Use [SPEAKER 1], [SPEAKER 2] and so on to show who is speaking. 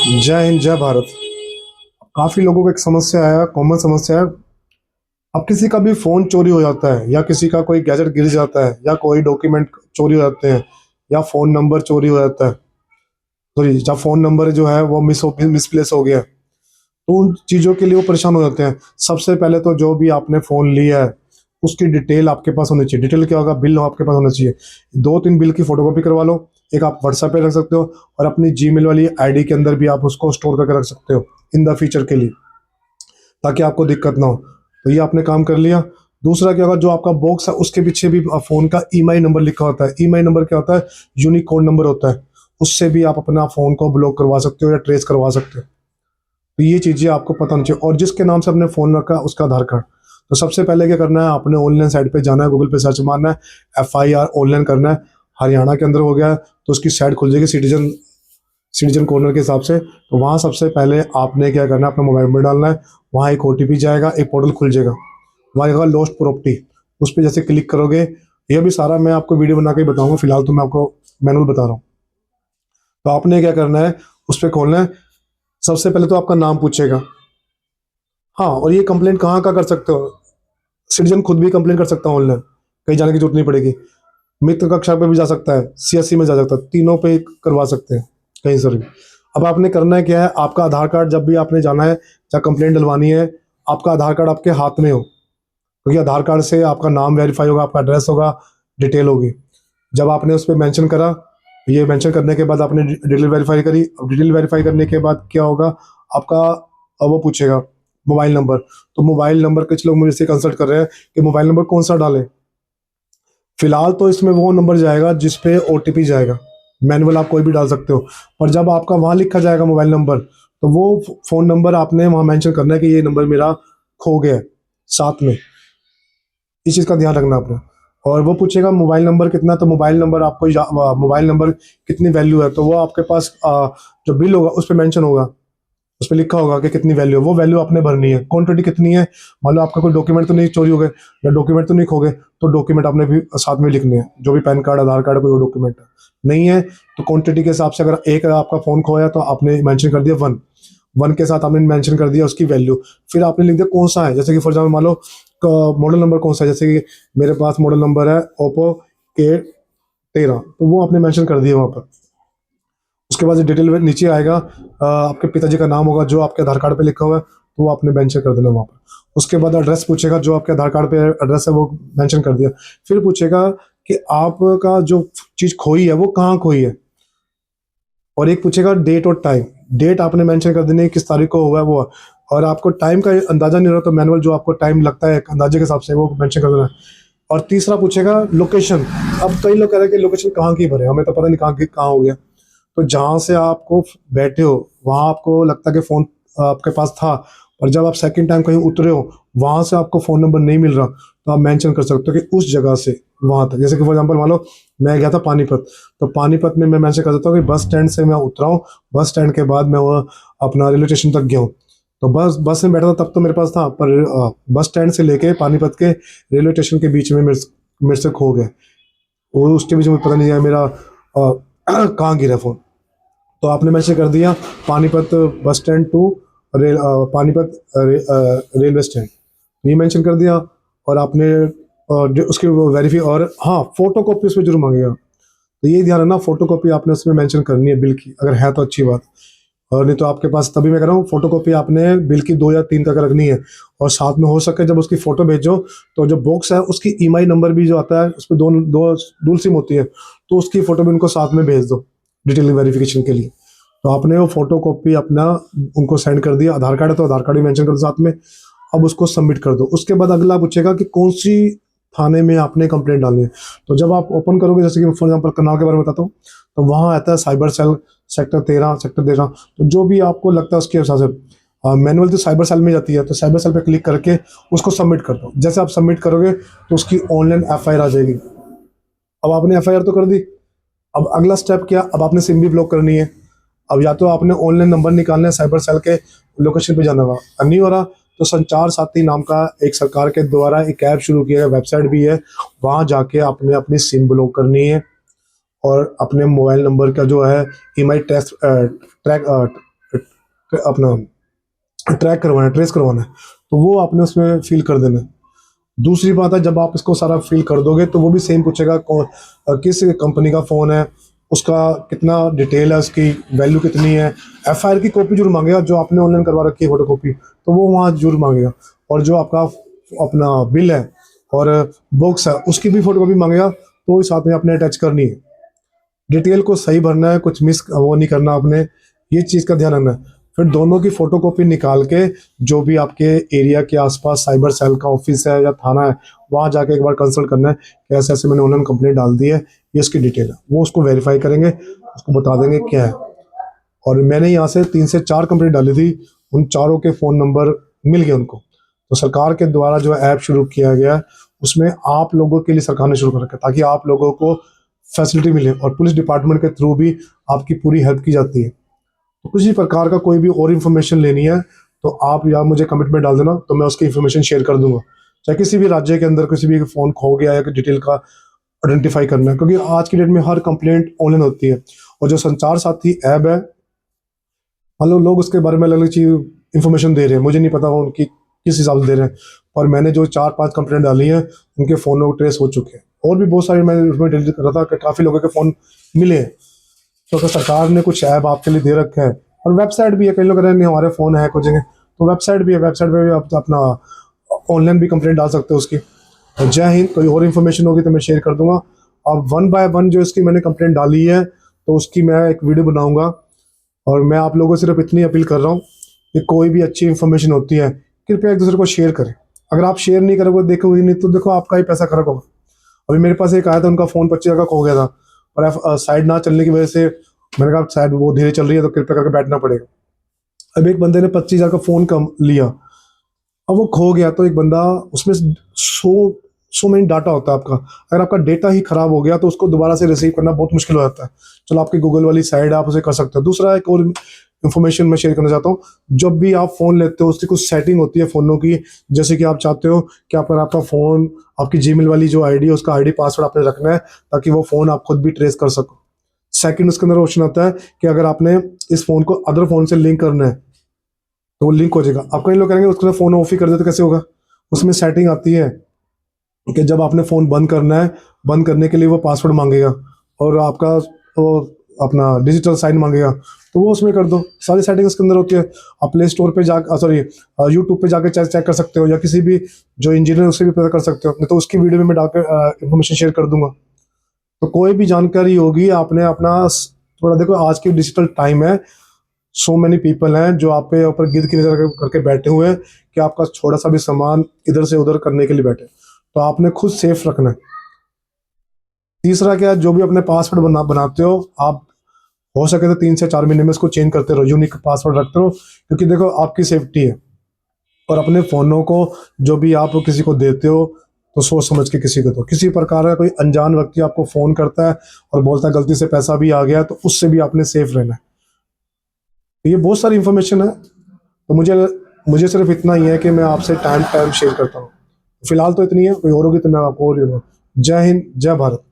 [SPEAKER 1] जय हिंद जय भारत। काफी लोगों को एक समस्या है, कॉमन समस्या है। अब किसी का भी फोन चोरी हो जाता है या किसी का कोई गैजेट गिर जाता है या कोई डॉक्यूमेंट चोरी हो जाते हैं या फोन नंबर चोरी हो जाता है। सॉरी, जब फोन नंबर जो है वो मिसप्लेस हो गया है, तो उन चीजों के लिए वो परेशान हो जाते हैं। सबसे पहले तो जो भी आपने फोन लिया है उसकी डिटेल आपके पास होनी चाहिए। डिटेल क्या होगा, बिल आपके पास होना चाहिए। दो तीन बिल की फोटोकॉपी करवा लो। एक आप व्हाट्सएप पे रख सकते हो और अपनी जीमेल वाली आईडी के अंदर भी आप उसको स्टोर करके रख सकते हो इन द फ्यूचर के लिए, ताकि आपको दिक्कत ना हो। तो ये आपने काम कर लिया। दूसरा क्या होगा, जो आपका बॉक्स है उसके पीछे भी फोन का ईएमआई नंबर लिखा होता है। ईएमआई नंबर क्या होता है, यूनिक कोड नंबर होता है। उससे भी आप अपना फोन को ब्लॉक करवा सकते हो या ट्रेस करवा सकते हो। तो ये चीजें आपको पता होनी चाहिए। और जिसके नाम से आपने फोन रखा है उसका आधार कार्ड। तो सबसे पहले क्या करना है, आपने ऑनलाइन साइट पे जाना है, गूगल पे सर्च मारना है, FIR ऑनलाइन करना है। हरियाणा के अंदर हो गया है तो उसकी साइट खुल जाएगी सिटीजन सिटीजन कॉर्नर के हिसाब से। तो वहाँ सबसे पहले आपने क्या करना है, अपना मोबाइल नंबर डालना है। वहाँ एक OTP जाएगा, एक पोर्टल खुल जाएगा, वहाँ आएगा लॉस्ट प्रॉपर्टी। उस पर जैसे क्लिक करोगे, ये भी सारा मैं आपको वीडियो बना के ही बताऊंगा, फिलहाल तो मैं आपको मैनुअल बता रहा हूँ। तो आपने क्या करना है, उस पर खोलना है। सबसे पहले तो आपका नाम पूछेगा। हाँ, और ये कंप्लेंट कहाँ का कर सकते हो, सिटीजन खुद भी कंप्लेंट कर सकता है ऑनलाइन, कहीं जाने की जरूरत नहीं पड़ेगी। मित्र कक्षा पे भी जा सकता है, CSC में जा सकता है, तीनों पे करवा सकते हैं, कहीं से भी। अब आपने करना है क्या है, आपका आधार कार्ड जब भी आपने जाना है या कंप्लेंट डलवानी है, आपका आधार कार्ड आपके हाथ में हो, क्योंकि आधार कार्ड से आपका नाम वेरीफाई होगा, आपका एड्रेस होगा, डिटेल होगी। जब आपने उस पर मेंशन करा, ये मेंशन करने के बाद आपने डिटेल वेरीफाई करी। अब डिटेल वेरीफाई करने के बाद क्या होगा, आपका वो पूछेगा मोबाइल नंबर। तो मोबाइल नंबर कुछ लोग मुझे से कंसल्ट कर रहे हैं कि मोबाइल नंबर कौन सा डालें। फिलहाल तो इसमें वो नंबर जाएगा जिस पे OTP जाएगा। मैनुअल आप कोई भी डाल सकते हो, पर जब आपका वहाँ लिखा जाएगा मोबाइल नंबर, तो वो फ़ोन नंबर आपने वहाँ मेंशन करना है कि ये नंबर मेरा खो गया है साथ में। इस चीज़ का ध्यान रखना आपने। और वो पूछेगा मोबाइल नंबर कितना, तो मोबाइल नंबर आपको मोबाइल नंबर कितनी वैल्यू है, तो वो आपके पास जो बिल होगा उस पर मेंशन होगा। उस पे लिखा होगा कि कितनी वैल्यू है, वो वैल्यू आपने भरनी है। क्वांटिटी कितनी है, मान लो आपका कोई डॉक्यूमेंट तो नहीं चोरी हो गए या डॉक्यूमेंट तो नहीं खो गए, तो डॉक्यूमेंट आपने भी साथ में लिखने हैं, जो भी पैन कार्ड, आधार कार्ड, कोई डॉक्यूमेंट नहीं है तो क्वांटिटी के हिसाब से, अगर एक आपका फोन खोया तो आपने मेंशन कर दिया 1। 1 के साथ आपने मेंशन कर दिया उसकी वैल्यू। फिर आपने लिख दिया कौन सा है, जैसे कि फॉर एग्जाम्पल मान लो मॉडल नंबर कौन सा है, जैसे कि मेरे पास मॉडल नंबर है Oppo K13, तो वो आपने मेंशन कर दिया वहाँ पर। उसके बाद डिटेल में नीचे आएगा, आपके पिताजी का नाम होगा जो आपके आधार कार्ड पे लिखा हुआ है, तो वो आपने मेंशन कर देना वहाँ पर। उसके बाद एड्रेस पूछेगा, जो आपके आधार कार्ड पे एड्रेस है वो मेंशन कर दिया। फिर पूछेगा कि आपका जो चीज़ खोई है वो कहाँ खोई है, और एक पूछेगा डेट और टाइम। डेट आपने मेंशन कर देनी है, किस तारीख को हुआ है वो। और आपको टाइम का अंदाजा नहीं हो रहा तो मैनुअल जो आपको टाइम लगता है अंदाजे के हिसाब से वो मेंशन कर देना है। और तीसरा पूछेगा लोकेशन। अब कई लोग कह रहे हैं कि लोकेशन कहाँ की भरे, हमें तो पता नहीं कहाँ हो गया। तो जहाँ से आपको बैठे हो वहाँ आपको लगता है कि फ़ोन आपके पास था, और जब आप सेकंड टाइम कहीं उतरे हो वहाँ से आपको फ़ोन नंबर नहीं मिल रहा, तो आप मेंशन कर सकते हो कि उस जगह से वहाँ तक। जैसे कि फॉर एग्जांपल मान लो मैं गया था पानीपत, तो पानीपत में मैं मेंशन कर देता हूँ कि बस स्टैंड से मैं उतरा हूँ, बस स्टैंड के बाद मैं वो अपना रेलवे स्टेशन तक गया हूँ। तो बस बस में बैठा था तब तो मेरे पास था, पर बस स्टैंड से लेके पानीपत के रेलवे स्टेशन के बीच में मेरे से खो गए। और उसके बीच में पता नहीं है मेरा कहाँ गिरा फ़ोन। तो आपने मैंशन कर दिया Panipat bus stand to Panipat railway stand, ये मेंशन कर दिया। और आपने उसके वेरीफाई, और हाँ फोटो कॉपी उसमें जरूर मांगेगा। तो ये ध्यान रखना, फोटो कॉपी आपने उसमें मेंशन करनी है बिल की, अगर है तो अच्छी बात। और नहीं तो आपके पास, तभी मैं कह रहा हूँ फोटो कॉपी आपने बिल की 2 या 3 तक रखनी है। और साथ में हो सके जब उसकी फोटो भेजो तो जो बॉक्स है उसकी ईएमआई नंबर भी जो आता है उस पर दो दो डुअल सिम होती है, तो उसकी फोटो भी उनको साथ में भेज दो डिटेल वेरिफिकेशन के लिए। तो आपने वो फोटो कॉपी अपना उनको सेंड कर दिया। आधार कार्ड है तो आधार कार्ड भी मेंशन कर दो साथ में। अब उसको सबमिट कर दो। उसके बाद अगला पूछेगा कि कौन सी थाने में आपने कंप्लेंट डालनी है। तो जब आप ओपन करोगे, जैसे कि फॉर एग्जांपल करनाल के बारे में बताता हूँ, तो वहाँ आता है साइबर सेल, सेक्टर 13। तो जो भी आपको लगता है उसके हिसाब से मैनुअल तो साइबर सेल में जाती है, तो साइबर सेल पे क्लिक करके उसको सबमिट कर दो। जैसे आप सबमिट करोगे तो उसकी ऑनलाइन FIR आ जाएगी। अब आपने FIR तो कर दी, अब अगला स्टेप क्या, अब आपने सिम भी ब्लॉक करनी है। अब या तो आपने ऑनलाइन नंबर निकालना है, साइबर सेल के लोकेशन पे जाना होगा। अब नहीं हो रहा तो संचार साथी नाम का एक सरकार के द्वारा एक ऐप शुरू किया है, वेबसाइट भी है, वहाँ जाके आपने अपनी सिम ब्लॉक करनी है। और अपने मोबाइल नंबर का जो है ईएमआई अपना ट्रैक करवाना है, ट्रेस करवाना है, तो वो आपने उसमें फिल कर देना है। दूसरी बात है, जब आप इसको सारा फिल कर दोगे तो वो भी सेम पूछेगा किस कंपनी का फ़ोन है, उसका कितना डिटेल है, उसकी वैल्यू कितनी है। एफआईआर की कॉपी जरूर मांगेगा, जो आपने ऑनलाइन करवा रखी है फोटो कॉपी, तो वो वहाँ जरूर मांगेगा। और जो आपका अपना बिल है और बुक्स है, उसकी भी फोटो कॉपी मांगेगा, तो वो साथ में आपने अटैच करनी है। डिटेल को सही भरना है, कुछ मिस वो नहीं करना आपने, ये चीज़ का ध्यान रखना है। फिर दोनों की फोटोकॉपी निकाल के जो भी आपके एरिया के आसपास साइबर सेल का ऑफिस है या थाना है, वहाँ जाके एक बार कंसल्ट करना है कि ऐसे ऐसे मैंने ऑनलाइन कंप्लेंट डाल दी है, ये इसकी डिटेल है। वो उसको वेरीफाई करेंगे, उसको बता देंगे क्या है। और मैंने यहाँ से 3 से 4 कंप्लेंट डाली थी, उन चारों के फ़ोन नंबर मिल गए उनको। तो सरकार के द्वारा जो ऐप शुरू किया गया है, उसमें आप लोगों के लिए सरकार ने शुरू कर रखा है, ताकि आप लोगों को फैसिलिटी मिले, और पुलिस डिपार्टमेंट के थ्रू भी आपकी पूरी हेल्प की जाती है। तो किसी प्रकार का कोई भी और इन्फॉर्मेशन लेनी है, तो आप या मुझे कमेंट में डाल देना, तो मैं उसकी इन्फॉर्मेशन शेयर कर दूंगा। चाहे किसी भी राज्य के अंदर किसी भी फ़ोन खो गया है, डिटेल का आइडेंटिफाई करना है, क्योंकि आज की डेट में हर कंप्लेंट ऑनलाइन होती है। और जो संचार साथी ऐप है, मान लो लोग उसके बारे में अलग अलग चीज इन्फॉर्मेशन दे रहे हैं, मुझे नहीं पता वो उनकी किस हिसाब से दे रहे हैं। और मैंने जो 4-5 कंप्लेंट डाली हैं, उनके फ़ोन ट्रेस हो चुके हैं। और भी बहुत सारे मैंने उसमें डिलीट कर रहा था कि काफ़ी लोगों के फ़ोन मिले हैं। तो अगर सरकार ने कुछ ऐप आपके लिए दे रखा है, और वेबसाइट भी है, कई लोग कह रहे हैं नहीं हमारे फ़ोन हैक हो जाएंगे, तो वेबसाइट भी है, वेबसाइट पे भी आप अपना ऑनलाइन भी कंप्लेंट डाल सकते हो उसकी। और जय हिंद, कोई और इन्फॉर्मेशन होगी तो मैं शेयर कर दूंगा। अब 1 बाय 1 जो इसकी मैंने कंप्लेंट डाली है, तो उसकी मैं एक वीडियो बनाऊंगा। और मैं आप लोगों से सिर्फ इतनी अपील कर रहा हूँ कि कोई भी अच्छी इन्फॉर्मेशन होती है, कृपया एक दूसरे को शेयर करें। अगर आप शेयर नहीं करोगे, देखोगे नहीं, तो देखो आपका ही पैसा खर्च होगा। अभी मेरे पास एक आया था, उनका फ़ोन 25,000 का खो गया था, और साइड ना चलने की वजह से मैंने कहा शायद वो धीरे चल रही है, तो कृपया करके बैठना पड़ेगा। अब एक बंदे ने 25,000 का फ़ोन कम लिया, अब वो खो गया, तो एक बंदा उसमें 100 डाटा होता है आपका। अगर आपका डेटा ही खराब हो गया, तो उसको दोबारा से रिसीव करना बहुत मुश्किल हो जाता है। चलो आपकी गूगल वाली साइड आप उसे कर सकते हो। दूसरा एक और इन्फॉर्मेशन मैं शेयर करना चाहता हूँ, जब भी आप फ़ोन लेते हो, उसकी कुछ सेटिंग होती है फ़ोनों की। जैसे कि आप चाहते हो कि आपका फ़ोन, आपकी जीमेल वाली जो आईडी है, उसका आईडी पासवर्ड आपने रखना है, ताकि वो फ़ोन आप खुद भी ट्रेस कर सको। सेकंड, उसके अंदर ऑप्शन आता है कि अगर आपने इस फ़ोन को अदर फ़ोन से लिंक करना है, तो वो लिंक हो जाएगा। आप कई लोग कहेंगे उसके फ़ोन ऑफ ही कर दे तो कैसे होगा। उसमें सेटिंग आती है कि जब आपने फ़ोन बंद करना है, बंद करने के लिए वो पासवर्ड मांगेगा, और आपका वो अपना डिजिटल साइन मांगेगा, तो वो उसमें कर दो। सारी सेटिंग उसके अंदर होती है। आप प्ले स्टोर पे जा सॉरी यूट्यूब पे जाकर चेक कर सकते हो, या किसी भी जो इंजीनियर उससे भी पता कर सकते हो। नहीं तो उसकी वीडियो में मैं डालकर इन्फॉर्मेशन शेयर कर दूंगा। तो कोई भी जानकारी होगी, आपने अपना थोड़ा देखो, आज की डिजिटल टाइम है, सो मैनी पीपल हैं जो आप पे ऊपर गिद्ध की नजर करके बैठे हुए हैं, कि आपका थोड़ा सा भी सामान इधर से उधर करने के लिए बैठे। तो आपने खुद सेफ रखना है। तीसरा क्या है, जो भी अपने पासवर्ड बनाते हो आप, हो सके तो 3 से 4 महीने में इसको चेंज करते रहो, यूनिक पासवर्ड रखते रहो, क्योंकि देखो आपकी सेफ्टी है। और अपने फ़ोनों को जो भी आप किसी को देते हो, तो सोच समझ के किसी को दो। किसी प्रकार का कोई अनजान व्यक्ति आपको फ़ोन करता है और बोलता है गलती से पैसा भी आ गया, तो उससे भी आपने सेफ रहना है। तो ये बहुत सारी इन्फॉर्मेशन है, तो मुझे मुझे सिर्फ इतना ही है कि मैं आपसे टाइम टाइम शेयर करता हूँ। फिलहाल तो इतनी है, कोई और होगी तो मैं आपको और जय हिंद, जय भारत।